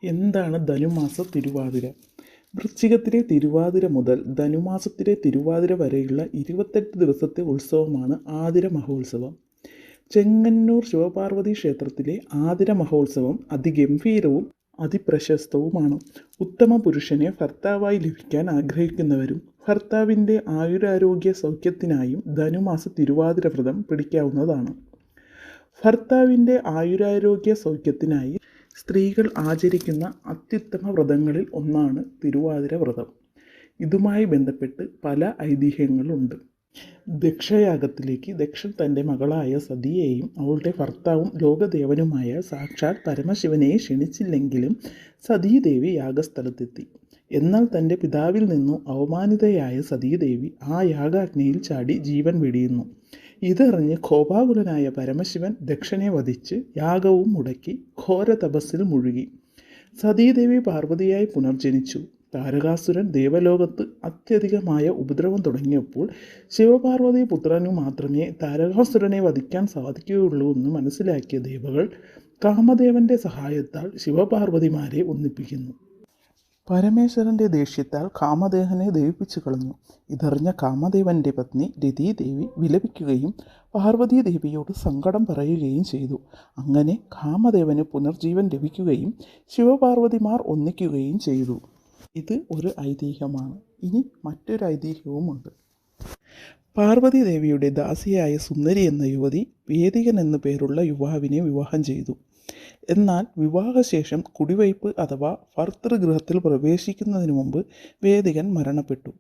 എന്താണ് ധനുമാസ തിരുവാതിര? വൃശ്ചികത്തിലെ തിരുവാതിര മുതൽ ധനുമാസത്തിലെ തിരുവാതിര വരെയുള്ള 28 ദിവസത്തെ ഉത്സവമാണ് ആതിര മഹോത്സവം. ചെങ്ങന്നൂർ ശിവപാർവതി ക്ഷേത്രത്തിലെ ആതിര മഹോത്സവം അതിഗംഭീരവും അതിപ്രശസ്തവുമാണ്. ഉത്തമ പുരുഷനെ ഭർത്താവായി ലഭിക്കാൻ ആഗ്രഹിക്കുന്നവരും ഭർത്താവിൻ്റെ ആയുരാരോഗ്യ സൗഖ്യത്തിനായും ധനുമാസ തിരുവാതിര വ്രതം പിടിക്കാവുന്നതാണ്. ഭർത്താവിൻ്റെ ആയുരാരോഗ്യ സൗഖ്യത്തിനായി സ്ത്രീകൾ ആചരിക്കുന്ന അത്യുത്തമ വ്രതങ്ങളിൽ ഒന്നാണ് തിരുവാതിര വ്രതം. ഇതുമായി ബന്ധപ്പെട്ട് പല ഐതിഹ്യങ്ങളുണ്ട്. ദക്ഷയാഗത്തിലേക്ക് ദക്ഷൻ തൻ്റെ മകളായ സതിയെയും അവളുടെ ഭർത്താവും ലോകദേവനുമായ സാക്ഷാൽ പരമശിവനെ ക്ഷണിച്ചില്ലെങ്കിലും സതീദേവി യാഗസ്ഥലത്തെത്തി. എന്നാൽ തൻ്റെ പിതാവിൽ നിന്നു അവമാനിതയായ സതീദേവി ആ യാഗാഗ്നിയിൽ ചാടി ജീവൻ വെടിയുന്നു. ഇതറിഞ്ഞ് കോപാകുലനായ പരമശിവൻ ദക്ഷനെ വധിച്ച് യാഗവും മുടക്കി ഘോര തപസ്സിൽ മുഴുകി. സതീദേവി പാർവതിയായി പുനർജനിച്ചു. താരകാസുരൻ ദേവലോകത്ത് അത്യധികമായ ഉപദ്രവം തുടങ്ങിയപ്പോൾ ശിവപാർവതി പുത്രനു മാത്രമേ താരകാസുരനെ വധിക്കാൻ സാധിക്കുകയുള്ളൂ എന്ന് മനസ്സിലാക്കിയ ദേവകൾ കാമദേവന്റെ സഹായത്താൽ ശിവപാർവതിമാരെ ഒന്നിപ്പിക്കുന്നു. പരമേശ്വരൻ്റെ ദേഷ്യത്താൽ കാമദേവനെ ദഹിപ്പിച്ചു കളഞ്ഞു. ഇതറിഞ്ഞ കാമദേവന്റെ പത്നി രതീദേവി വിലപിക്കുകയും പാർവതീദേവിയോട് സങ്കടം പറയുകയും ചെയ്തു. അങ്ങനെ കാമദേവന് പുനർജീവൻ ലഭിക്കുകയും ശിവപാർവതിമാർ ഒന്നിക്കുകയും ചെയ്തു. ഇത് ഒരു ഐതിഹ്യമാണ്. ഇനി മറ്റൊരു ഐതിഹ്യവുമുണ്ട്. പാർവതീദേവിയുടെ ദാസിയായ സുന്ദരി എന്ന യുവതി വേദികൻ എന്നു പേരുള്ള യുവാവിനെ വിവാഹം ചെയ്തു. എന്നാൽ വിവാഹശേഷം കുടിവയ്പ് അഥവാ ഭർതൃഗൃഹത്തിൽ പ്രവേശിക്കുന്നതിന് മുമ്പ് വേദികൻ മരണപ്പെട്ടു.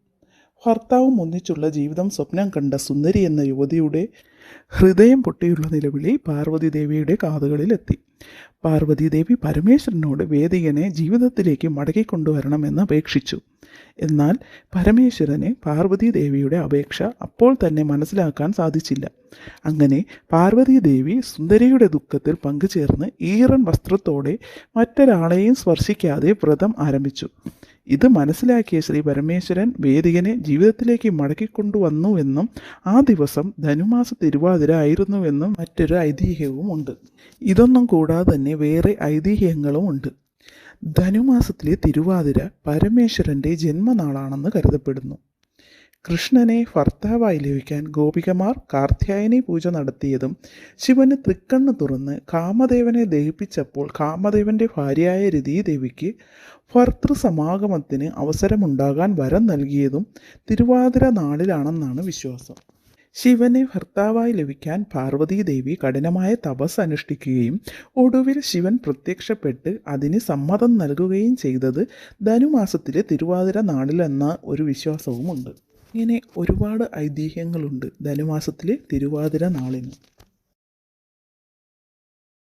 ഭർത്താവും ഒന്നിച്ചുള്ള ജീവിതം സ്വപ്നം കണ്ട സുന്ദരി എന്ന യുവതിയുടെ ഹൃദയം പൊട്ടിയുള്ള നിലവിളി പാർവതീദേവിയുടെ കാതുകളിലെത്തി. പാർവതീദേവി പരമേശ്വരനോട് വേദികനെ ജീവിതത്തിലേക്ക് മടക്കിക്കൊണ്ടുവരണമെന്ന് അപേക്ഷിച്ചു. എന്നാൽ പരമേശ്വരന് പാർവതീദേവിയുടെ അപേക്ഷ അപ്പോൾ തന്നെ മനസ്സിലാക്കാൻ സാധിച്ചില്ല. അങ്ങനെ പാർവതീദേവി സുന്ദരിയുടെ ദുഃഖത്തിൽ പങ്കുചേർന്ന് ഈറൻ വസ്ത്രത്തോടെ മറ്റൊരാളെയും സ്പർശിക്കാതെ വ്രതം ആരംഭിച്ചു. ഇത് മനസ്സിലാക്കിയ ശ്രീ പരമേശ്വരൻ വേദികനെ ജീവിതത്തിലേക്ക് മടക്കിക്കൊണ്ടുവന്നുവെന്നും ആ ദിവസം ധനുമാസ തിരുവാതിര ആയിരുന്നുവെന്നും മറ്റൊരു ഐതിഹ്യവുമുണ്ട്. ഇതൊന്നും കൂടാതെ തന്നെ വേറെ ഐതിഹ്യങ്ങളും ഉണ്ട്. ധനുമാസത്തിലെ തിരുവാതിര പരമേശ്വരൻ്റെ ജന്മനാളാണെന്ന് കരുതപ്പെടുന്നു. കൃഷ്ണനെ ഭർത്താവായി ലഭിക്കാൻ ഗോപികമാർ കാർത്യായനി പൂജ നടത്തിയതും ശിവന് തൃക്കണ്ണ് തുറന്ന് കാമദേവനെ ദഹിപ്പിച്ചപ്പോൾ കാമദേവൻ്റെ ഭാര്യയായ രതീദേവിക്ക് ഭർതൃസമാഗമത്തിന് അവസരമുണ്ടാകാൻ വരം നൽകിയതും തിരുവാതിര നാളിലാണെന്നാണ് വിശ്വാസം. ശിവനെ ഭർത്താവായി ലഭിക്കാൻ പാർവതീദേവി കഠിനമായ തപസ് അനുഷ്ഠിക്കുകയും ഒടുവിൽ ശിവൻ പ്രത്യക്ഷപ്പെട്ട് അതിന് സമ്മതം നൽകുകയും ചെയ്തത് ധനുമാസത്തിലെ തിരുവാതിര നാളിലെന്ന ഒരു വിശ്വാസവുമുണ്ട്. ഇങ്ങനെ ഒരുപാട് ഐതിഹ്യങ്ങളുണ്ട് ധനുമാസത്തിലെ തിരുവാതിര നാളിന്.